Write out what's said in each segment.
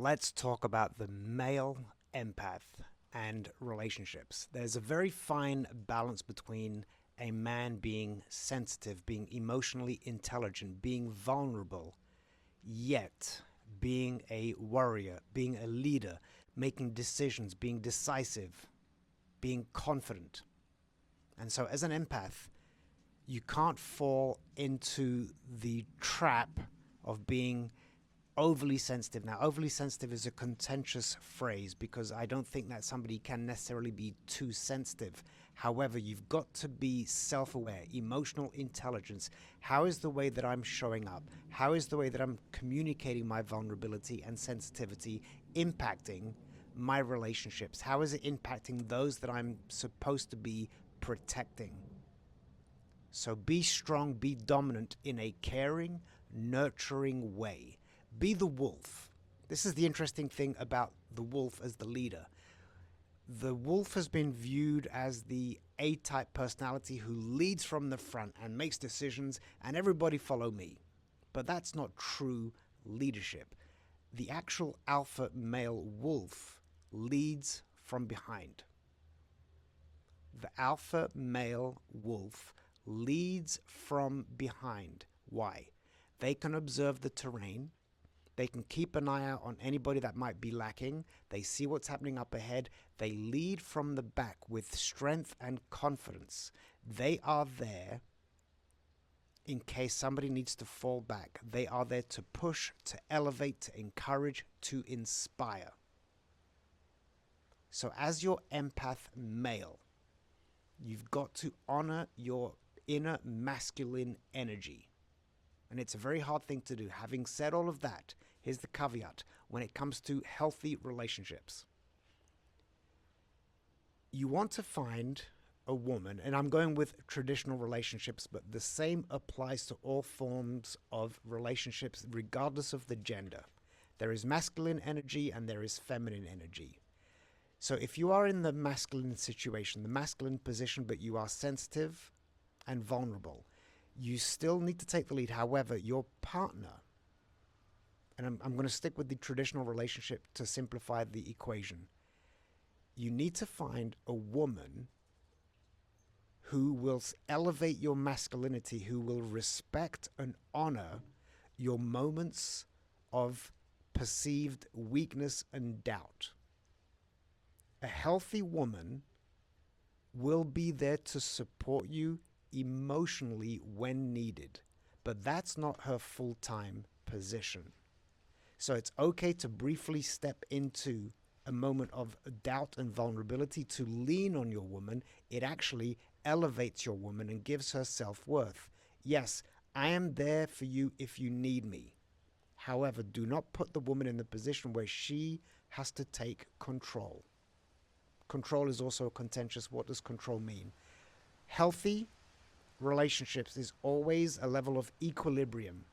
let's talk about the male empath and relationships. There's a very fine balance between a man being sensitive, being emotionally intelligent, being vulnerable, yet being a warrior, being a leader, making decisions, being decisive, being confident. And so as an empath, you can't fall into the trap of being overly sensitive. Now, overly sensitive is a contentious phrase because I don't think that somebody can necessarily be too sensitive. However, you've got to be self-aware, emotional intelligence. How is the way that I'm showing up? How is the way that I'm communicating my vulnerability and sensitivity impacting my relationships? How is it impacting those that I'm supposed to be protecting? So be strong, be dominant in a caring, nurturing way. Be the wolf. This is the interesting thing about the wolf as the leader. The wolf has been viewed as the A-type personality who leads from the front and makes decisions and everybody follow me. But that's not true leadership. The actual alpha male wolf leads from behind. The alpha male wolf leads from behind. Why? They can observe the terrain. They can keep an eye out on anybody that might be lacking. They see what's happening up ahead. They lead from the back with strength and confidence. They are there in case somebody needs to fall back. They are there to push, to elevate, to encourage, to inspire. So as your empath male, you've got to honor your inner masculine energy. And it's a very hard thing to do. Having said all of that, here's the caveat when it comes to healthy relationships. You want to find a woman, and I'm going with traditional relationships, but the same applies to all forms of relationships, regardless of the gender. There is masculine energy and there is feminine energy. So if you are in the masculine situation, the masculine position, but you are sensitive and vulnerable, you still need to take the lead. However, your partner, and I'm going to stick with the traditional relationship to simplify the equation. You need to find a woman who will elevate your masculinity, who will respect and honor your moments of perceived weakness and doubt. A healthy woman will be there to support you emotionally when needed, but that's not her full-time position. So it's okay to briefly step into a moment of doubt and vulnerability, to lean on your woman. It actually elevates your woman and gives her self-worth. Yes, I am there for you if you need me. However, do not put the woman in the position where she has to take control. Control is also contentious. What does control mean? Healthy relationships is always a level of equilibrium,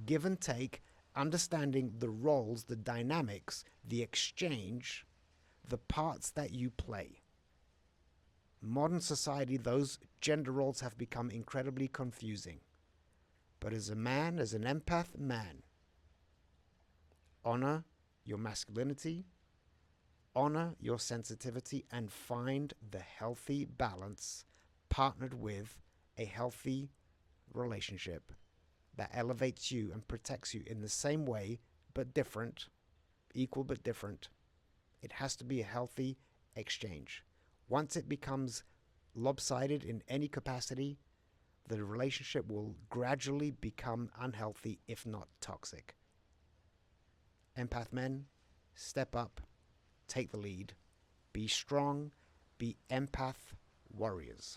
give and take, understanding the roles, the dynamics, the exchange, the parts that you play. Modern society, those gender roles have become incredibly confusing. But as a man, as an empath man, honor your masculinity, honor your sensitivity, and find the healthy balance partnered with a healthy relationship that elevates you and protects you in the same way, but different, equal but different. It has to be a healthy exchange. Once it becomes lopsided in any capacity, the relationship will gradually become unhealthy, if not toxic. Empath men, step up, take the lead, be strong, be empath warriors.